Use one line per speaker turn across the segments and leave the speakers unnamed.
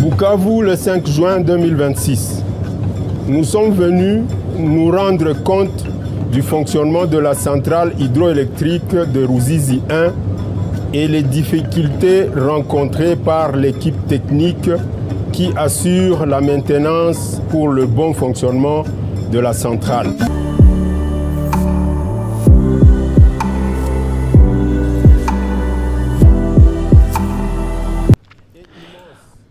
Bukavu le 5 juin 2026. Nous sommes venus nous rendre compte du fonctionnement de la centrale hydroélectrique de Ruzizi 1 et les difficultés rencontrées par l'équipe technique qui assure la maintenance pour le bon fonctionnement de la centrale.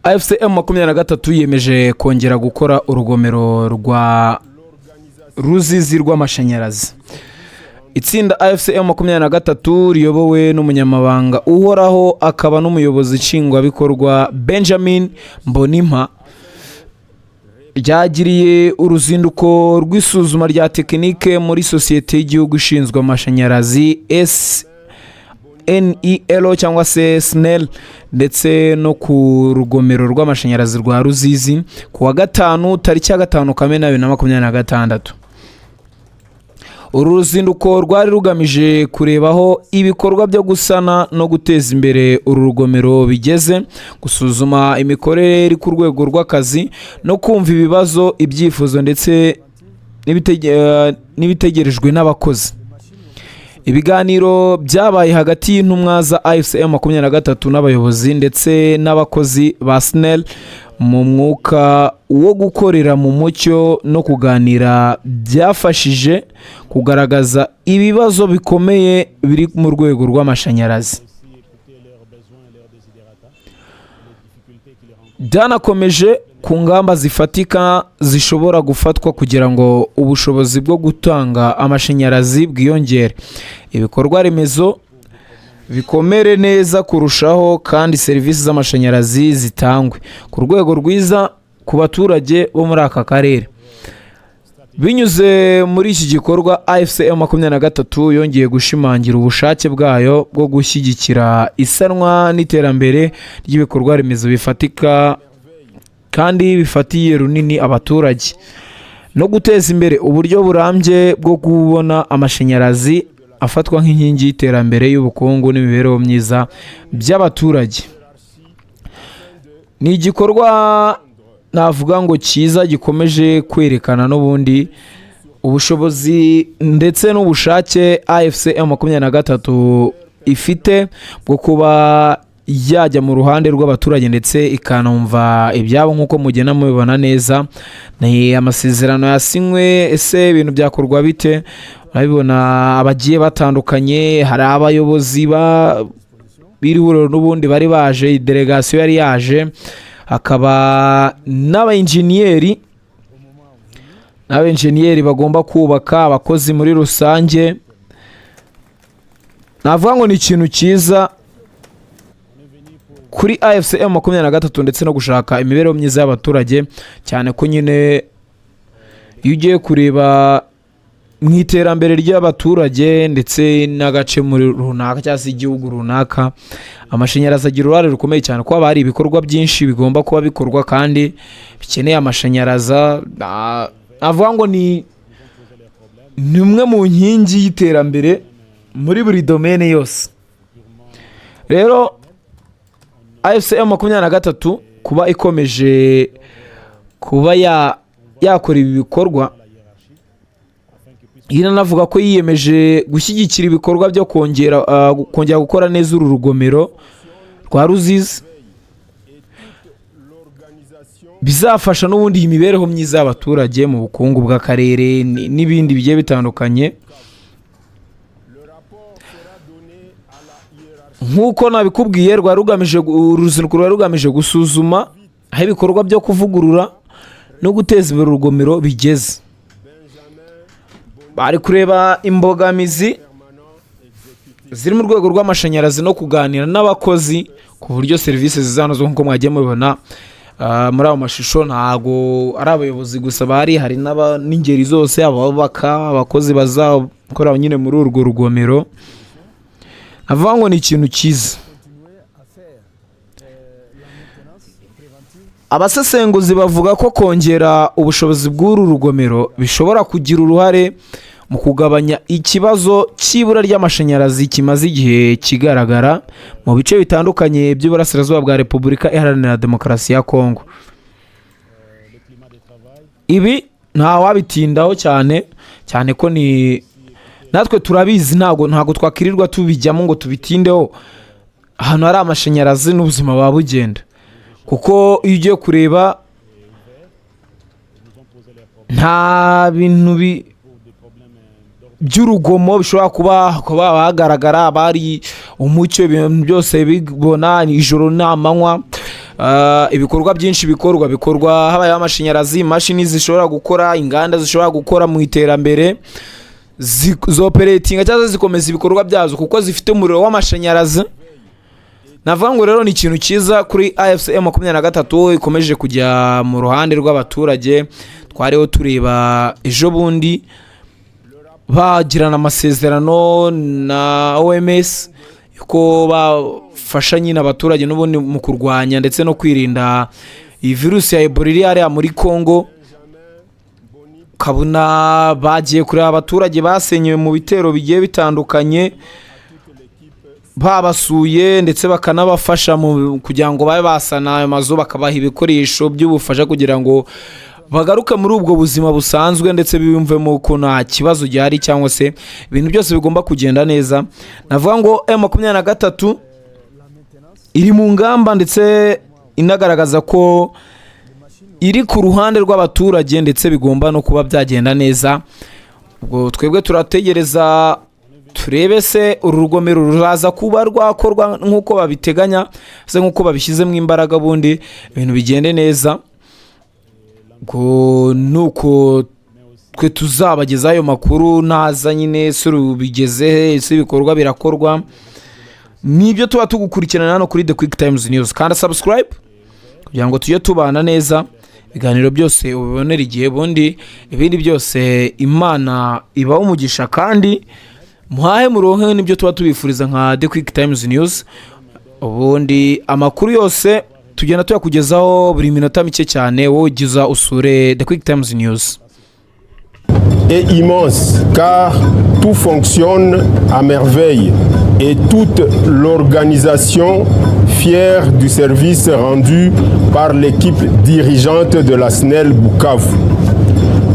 AFCM 23 yemeje kongera gukora urugomero rwa Ruzizi rw'amashanyarazi. Itsinda AFCM 23 riyobowe n'umunyamabanga uhoraho akaba n'umuyobozi nshingwabikorwa Benjamin Mbonimpa ryagiriye uruzinduko rw'isuzuma rya tekinike muri sosiyete y'igihugu ishinzwe amashanyarazi NEL cyangwa se SNEL ndetse no ku rugomero rw'amashanyarazi rwa Ruzizi ku wa gatanu tariki ya 5 Kamena 2026. Uru ruzinduko rwari rugamije kurebaho ibikorwa byo gusana no guteza imbere uru rugomero bigeze, gusuzuma imikorere iri ku rwego rw'akazi no kumva ibibazo, ibyifuzo ndetse n'ibitegerejwe n'abakozi. Ibiganiro byabaye hagati y'intumwa za AFCM 23 n'abayobozi ndetse n'abakozi ba SNEL mu mwuka wo gukorera mu mucyo no kuganira byafashije kugaragaza ibibazo bikomeye biri mu rwego rw'amashanyarazi. Byanakomeje ku ngamba zifatika zishobora gufatwa kugira ngo ubushobozi bwo gutanga amashanyarazi bwiyongere, ibikorwa remezo bikomere neza kurushaho kandi serivisi z'amashanyarazi zitangwe ku rwego rwiza ku baturage bo muri aka karere. Binyuze muri iki gikorwa AFCM 23 yongeye gushimangira ubushake bwayo bwo gushyigikira isanwa n'iterambere ry'ibikorwa remezo bifatika kandi bifatiye runini abaturage no guteza imbere uburyo burambye bwo kubona amashanyarazi afatwa nk'inkingi y'iterambere y'ubukungu n'imibereho myiza by'abaturage. Ni igikorwa navuga ngo cyiza gikomeje kwerekana n'ubundi ubushobozi ndetse n'ubushake AFCM 23 ifite bwo kuba yajya mu ruhande rw'abaturage ndetse ikanumva ibyabo nk'uko mugena mubibona neza. Ni amasezerano yasinywe, ese ibintu byakorwa bite? Urabibona abagiye batandukanye, hari abayobozi b'ihuriro n'ubundi bari baje, delegation yari yaje, hakaba n'abainjeniyeri bagomba kubaka, abakozi muri rusange. Navuga ngo ni ikintu cyiza kuri AFCM 23 ndetse no gushaka imibereho myiza y'abaturage, cyane ko nyine iyo ugiye kureba mu iterambere ry'abaturage ndetse n'agace muri runaka cyangwa se igihugu runaka, amashanyarazi agira uruhare rukomeye cyane kuko haba hari ibikorwa byinshi bigomba kuba bikorwa kandi bikeneye amashanyarazi. Navuga ngo ni umwe mu nkingi y'iterambere muri buri domaine yose. Rero AFCM 23 kuba ikomeje kuba yakora ibi bikorwa, navuga ko yiyemeje gushyigikira ibikorwa byo kongera gukora neza uru rugomero rwa Ruzizi, bizafasha n'ubundi imibereho myiza y'abaturage mu bukungu bw'akarere n'ibindi bigiye bitandukanye. Nk'uko nabikubwiye, uruzinduko rwari rugamije gusuzuma aho ibikorwa byo kuvugurura no guteza imbere urugomero bigeze. Bari kureba imbogamizi ziri mu rwego rw'amashanyarazi no kuganira n'abakozi ku buryo serivisi zizanozwa. Nk'uko mwagiye mubibona muri abo mashusho, ntago ari abayobozi gusa hari n'ingeri zose, abubaka, abakozi bazakora nyine muri urwo rugomero. Avuga ngo ni ikintu cyiza. Abasesenguzi bavuga ko kongera ubushobozi bw'uru rugomero bishobora kugira uruhare mu kugabanya ikibazo cy'ibura ry'amashanyarazi kimaze igihe kigaragara mu bice bitandukanye by'uburasirazuba bwa Repubulika Iharanira Demokarasi ya Kongo. ibi nta wabitindaho cyane cyane ko ni natwe turabizi, ntago twakirirwa tubijyamo ngo tubitindeho. Ahantu hari amashanyarazi n'ubuzima buba bugenda, kuko iyo ugiye kureba nta bintu by'urugomo bishobora kuba hagaragara, bari umucyo, ibintu byose bibona ijoro n'amanywa. Ibikorwa byinshi bikorwa habaye amashanyarazi, imashini zishobora gukora, inganda zishobora gukora mu iterambere, zoperatinga cyangwa zikomeza ibikorwa byazo kuko zifite umuriro w'amashanyarazi. Navuga ngo rero ni ikintu cyiza kuri AFC M23 ikomeje kujya mu ruhande rw'abaturage. Twariho tureba ejo bundi bagirana amasezerano na OMS yuko bafasha nyine abaturage n'ubundi mu kurwanya ndetse no kwirinda iyi virusi ya Ebola iri hariya muri Congo. Kabuna bagiye kureba abaturage basenyewe mu bitero bigiye bitandukanye, babasuye ndetse bakanabafasha mu kugira ngo babe basana ayo mazu, bakabaha ibikoresho by'ubufasha kugira ngo bagaruke muri ubwo buzima busanzwe ndetse biyumvemo ko nta kibazo gihari cyangwa se ibintu byose bigomba kugenda neza. Navuga ngo M23 iri mu ngamba ndetse inagaragaza ko iri ku ruhande rw'abaturage ndetse bigomba no kuba byagenda neza. Ubwo twebwe turategereza turebe se uru rugomero ruraza kuba rwakorwa nk'uko babiteganya, se nk'uko babishyizemo imbaraga, bundi ibintu bigende neza. Ngo nuko twe tuzabagezaho ayo makuru naza nyine surubigeze ese ibikorwa birakorwa. Nibyo tuba tugukurikirana hano kuri The Quick Times News, kandi subscribe kugira ngo tujye tubana neza, ibiganiro byose ubibonera igihe, bundi ibindi byose Imana ibaho umugisha kandi muhahe muronke. Nibyo tuba tubifuriza nka The Quick Times News. Ubundi amakuru yose tugenda tuyakugezaho buri minota mike cyane, wowe ugiza usure The Quick Times News.
Est immense car tout fonctionne à merveille et toute l'organisation fière du service rendu par l'équipe dirigeante de la SNEL Bukavu.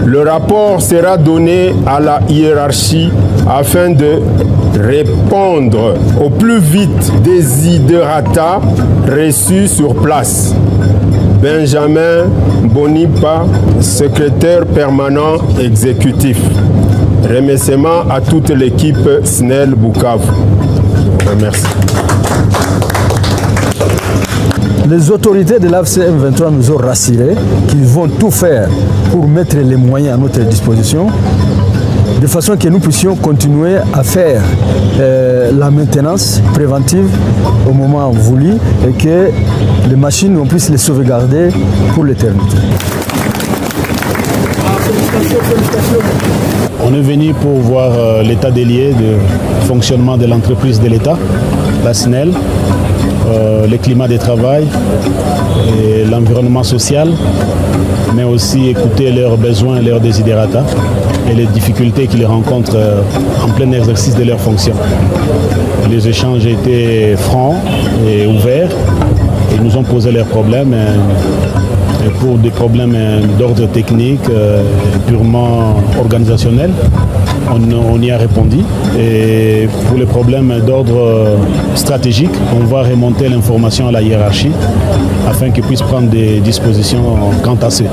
Le rapport sera donné à la hiérarchie afin de répondre au plus vite des desiderata reçus sur place. Benjamin Bonipa, secrétaire permanent exécutif. Remerciements à toute l'équipe SNEL Bukavu. Merci.
Les autorités de l'AFC M23 nous ont rassurés qu'ils vont tout faire pour mettre les moyens à notre disposition de façon que nous puissions continuer à faire la maintenance préventive au moment voulu et que les machines, on puisse les sauvegarder pour l'éternité.
On est venu pour voir l'état des lieux de fonctionnement de l'entreprise de l'État, la SNEL, le climat de travail et l'environnement social, mais aussi écouter leurs besoins et leurs desiderata et les difficultés qu'ils rencontrent en plein exercice de leurs fonctions. Les échanges étaient francs et ouverts. Ils nous ont posé leurs problèmes. Et pour des problèmes d'ordre technique, purement organisationnel, on y a répondu. Et pour les problèmes d'ordre stratégique, on va remonter l'information à la hiérarchie afin qu'ils puissent prendre des dispositions quant à ce.